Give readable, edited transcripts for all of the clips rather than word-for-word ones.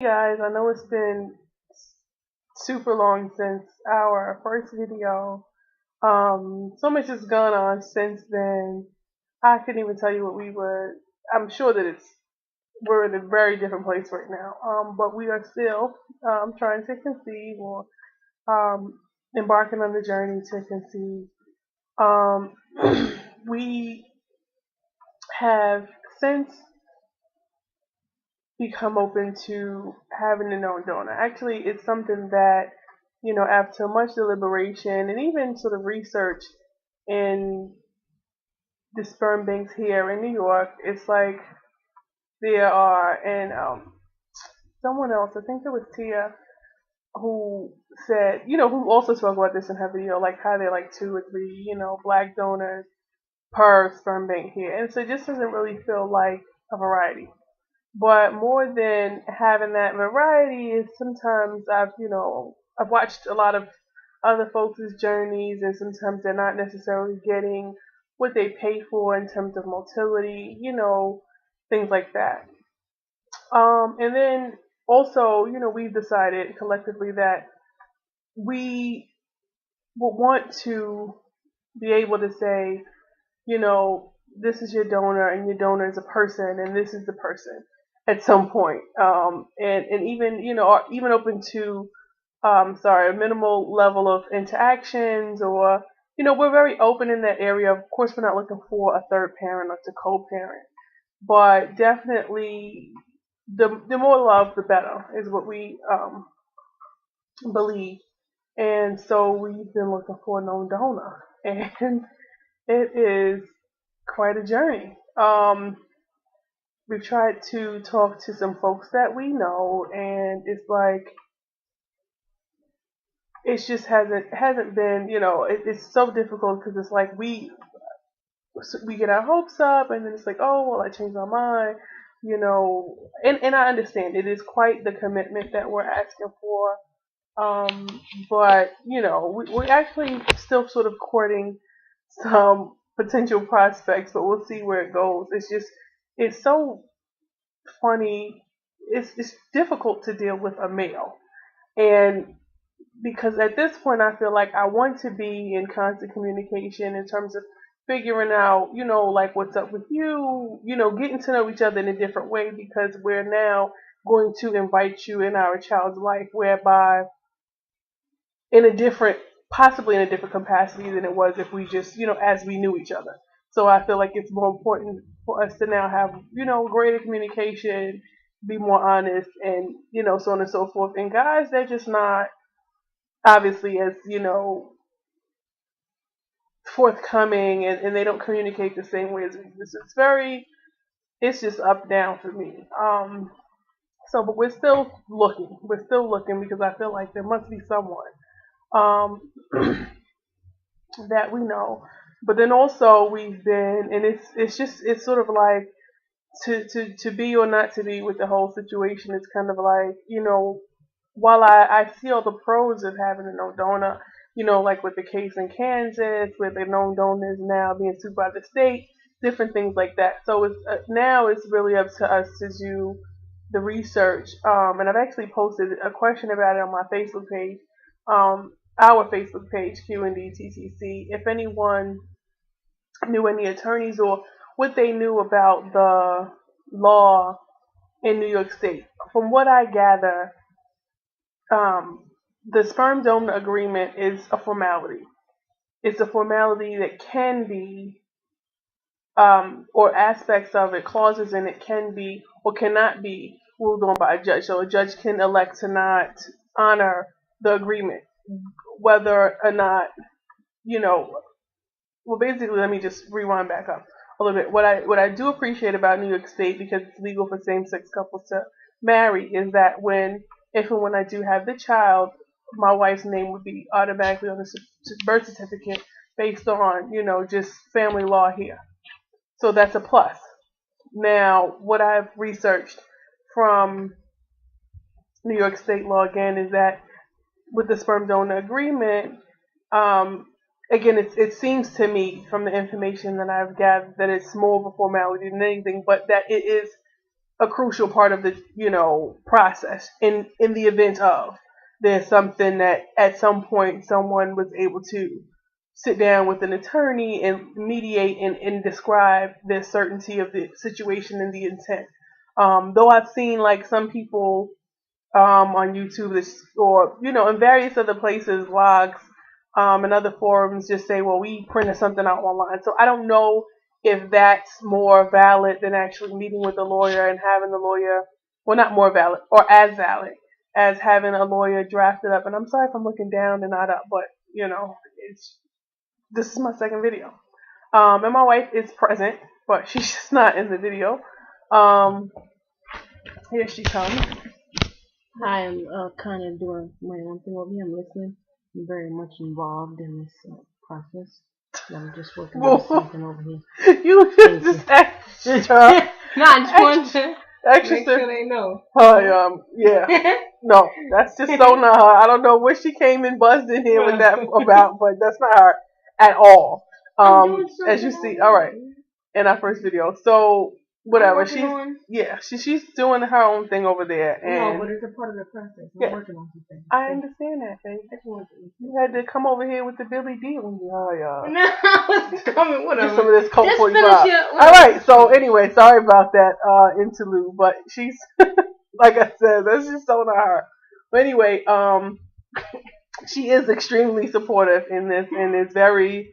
Guys, I know it's been super long since our first video. So much has gone on since then. I couldn't even tell you what we were. I'm sure that we're in a very different place right now. But we are still trying to conceive or um, embarking on the journey to conceive. Um, we have since become open to having a known donor. Actually, it's something that, after much deliberation and even sort of research in the sperm banks here in New York, it's like there are, and someone else, I think it was Tia, who said, who also spoke about this in her video, like how there are like two or three, black donors per sperm bank here. And so it just doesn't really feel like a variety. But more than having that variety is sometimes I've watched a lot of other folks' journeys, and sometimes they're not necessarily getting what they pay for in terms of motility, things like that. And then also, we've decided collectively that we would want to be able to say, this is your donor, and your donor is a person, and this is the person at some point. And even, or even open to, a minimal level of interactions, or, we're very open in that area. Of course, we're not looking for a third parent or to co-parent, but definitely the more love, the better is what we believe. And so we've been looking for a known donor, and it is quite a journey. We've tried to talk to some folks that we know, and it's like it's just hasn't been, it's so difficult because it's like we get our hopes up, and then it's like, oh well, I changed my mind, and I understand it is quite the commitment that we're asking for. But we're actually still sort of courting some potential prospects, but we'll see where it goes. It's so funny. It's difficult to deal with a male, and because at this point I feel like I want to be in constant communication in terms of figuring out, like what's up with you, getting to know each other in a different way, because we're now going to invite you in our child's life, whereby in a different, possibly in a different capacity than it was if we just, as we knew each other. So I feel like it's more important for us to now have, greater communication, be more honest, and, so on and so forth. And guys, they're just not obviously as, forthcoming, and they don't communicate the same way as we do. So it's just up down for me. But we're still looking. We're still looking because I feel like there must be someone um, that we know. But then also we've been, and it's sort of like to be or not to be with the whole situation. It's kind of like, while I see all the pros of having a known donor, like with the case in Kansas, where the known donor is now being sued by the state, different things like that. So now it's really up to us to do the research. And I've actually posted a question about it on my Facebook page, our Facebook page, Q&D TTC. If anyone knew any attorneys or what they knew about the law in New York State. From what I gather, um, the sperm donor agreement is a formality. It's a formality that can be, or aspects of it, clauses in it can be or cannot be ruled on by a judge. So a judge can elect to not honor the agreement, whether or not, you know, well, basically, let me just rewind back up a little bit. What I do appreciate about New York State, because it's legal for same-sex couples to marry, is that if and when I do have the child, my wife's name would be automatically on the birth certificate based on, just family law here. So that's a plus. Now, what I've researched from New York State law again is that with the sperm donor agreement, um, again, it seems to me from the information that I've gathered that it's more of a formality than anything, but that it is a crucial part of the process in the event of there's something that at some point someone was able to sit down with an attorney and mediate and describe the certainty of the situation and the intent. Though I've seen like some people on YouTube or in various other places, blogs, and other forums just say, well, we printed something out online. So I don't know if that's more valid than actually meeting with a lawyer and having the lawyer, well, not more valid or as valid as having a lawyer draft it up. And I'm sorry if I'm looking down and not up, but this is my second video. And my wife is present, but she's just not in the video. Here she comes. Hi, I'm kind of doing my own thing over here. I'm listening. I'm very much involved in this process. I'm just working on something over here. You just extra. No, I just want to extra make sure they know. Yeah. No, that's just so not her. I don't know what she came and buzzed in here with that about, but that's not her at all. As you see, all right, in our first video. So whatever, she's doing her own thing over there, and no, but it's a part of the process. I'm working on something. I understand that, babe. You had to come over here with the Billy D on you. No, I was coming. Whatever. Get some of this Coke 45. All right. So anyway, sorry about that interlude, but she's like I said, that's just so not her. But anyway, she is extremely supportive in this, and is very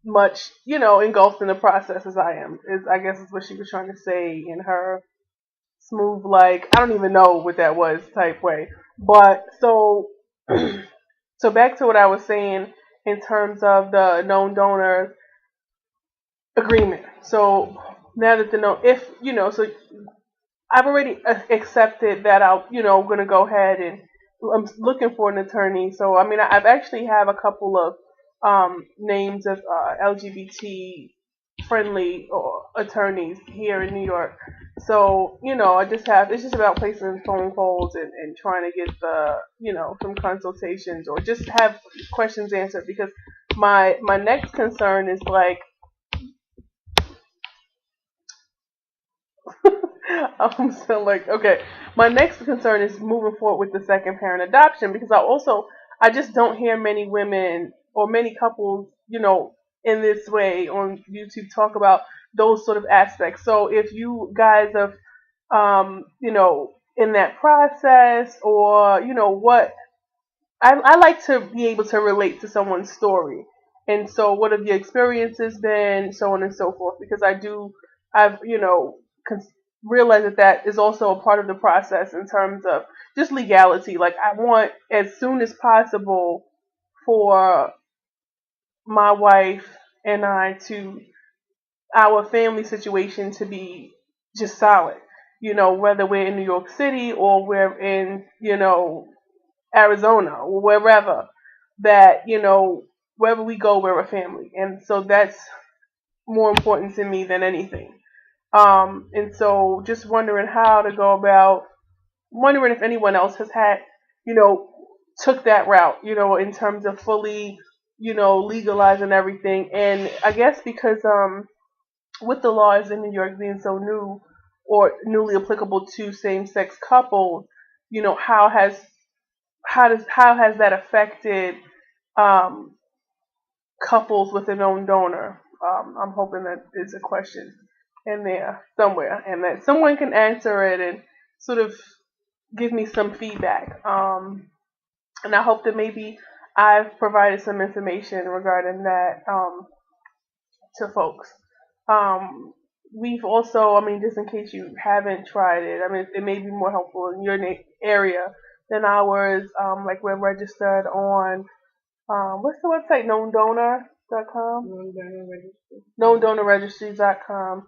much, engulfed in the process as I am. I guess is what she was trying to say in her smooth, like, I don't even know what that was type way. But so back to what I was saying in terms of the known donor agreement. So now that so I've already accepted that I'm going to go ahead and I'm looking for an attorney. So I mean, I've actually have a couple of names of LGBT friendly attorneys here in New York. So it's just about placing phone calls and trying to get some consultations or just have questions answered, because my next concern is like I'm still like, okay. My next concern is moving forward with the second parent adoption, because I just don't hear many women or many couples, in this way on YouTube talk about those sort of aspects. So if you guys have, in that process, or what I like to be able to relate to someone's story. And so what have your experiences been, so on and so forth, because I've realized that is also a part of the process in terms of just legality. Like, I want as soon as possible for my wife and our family situation to be just solid. Whether we're in New York City or we're in, Arizona or wherever, that, wherever we go, we're a family. And so that's more important to me than anything. And so just wondering how to go about, wondering if anyone else has had, took that route, in terms of fully, legalizing everything. And I guess because, with the laws in New York being so new or newly applicable to same-sex couples, how has that affected couples with a known donor? I'm hoping that there's a question in there somewhere, and that someone can answer it and sort of give me some feedback. And I hope that maybe I've provided some information regarding that to folks. We've also, I mean, just in case you haven't tried it, I mean, it may be more helpful in your area than ours. Like, we're registered on, what's the website? KnownDonor.com? KnownDonorRegistry.com.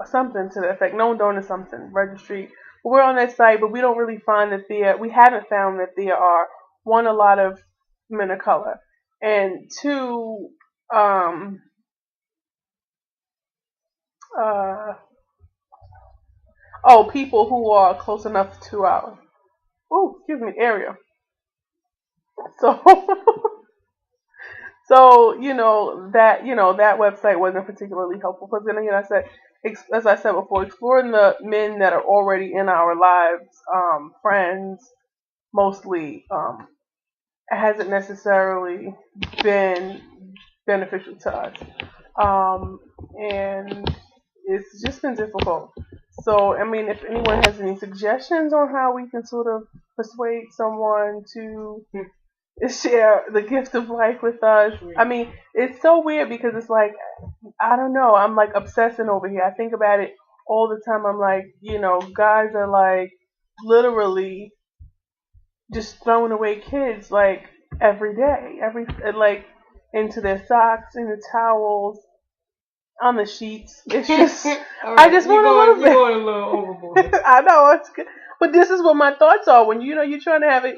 Something to the effect. Known Donor something. Registry. We're on that site, but we don't really find that we haven't found that there are, one, a lot of men of color, and two, people who are close enough to our, area. So, so that website wasn't particularly helpful. Because then again, I said as I said before, exploring the men that are already in our lives, friends mostly, hasn't necessarily been beneficial to us. Um, and it's just been difficult. So, I mean, if anyone has any suggestions on how we can sort of persuade someone to share the gift of life with us, I mean, it's so weird because it's like, I don't know, I'm like obsessing over here. I think about it all the time. I'm like, guys are like literally just throwing away kids like every day, like into their socks, into towels, on the sheets. It's just, right, I just want a little bit. You're going a little overboard. I know it's good, but this is what my thoughts are when you're trying to have a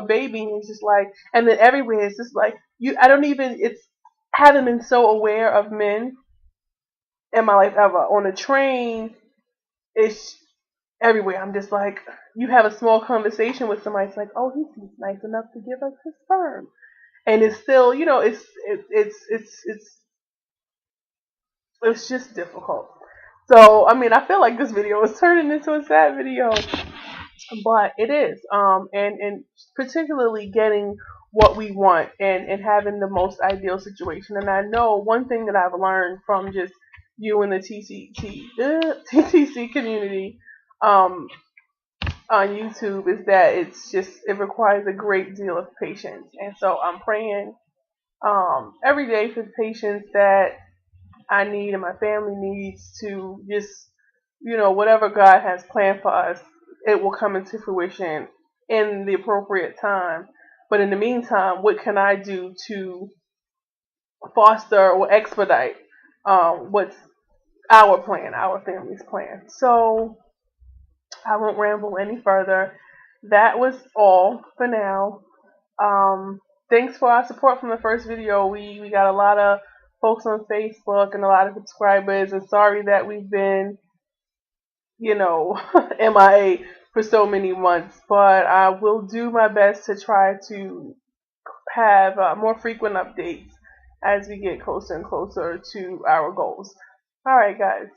baby, and it's just like, and then everywhere it's just like you. I don't even. It's haven't been so aware of men in my life ever. On a train, it's everywhere. I'm just like, you have a small conversation with somebody. It's like, oh, he seems nice enough to give us his sperm, and it's still, it's just difficult. So, I mean, I feel like this video is turning into a sad video, but it is. And particularly getting what we want and having the most ideal situation. And I know one thing that I've learned from just you and the TTC community, on YouTube is that it requires a great deal of patience. And so I'm praying, every day for the patience that I need and my family needs to just, whatever God has planned for us, it will come into fruition in the appropriate time. But in the meantime, what can I do to foster or expedite, what's our plan, our family's plan? So I won't ramble any further. That was all for now. Thanks for our support from the first video. We got a lot of folks on Facebook and a lot of subscribers, and sorry that we've been, MIA for so many months, but I will do my best to try to have more frequent updates as we get closer and closer to our goals. All right, guys.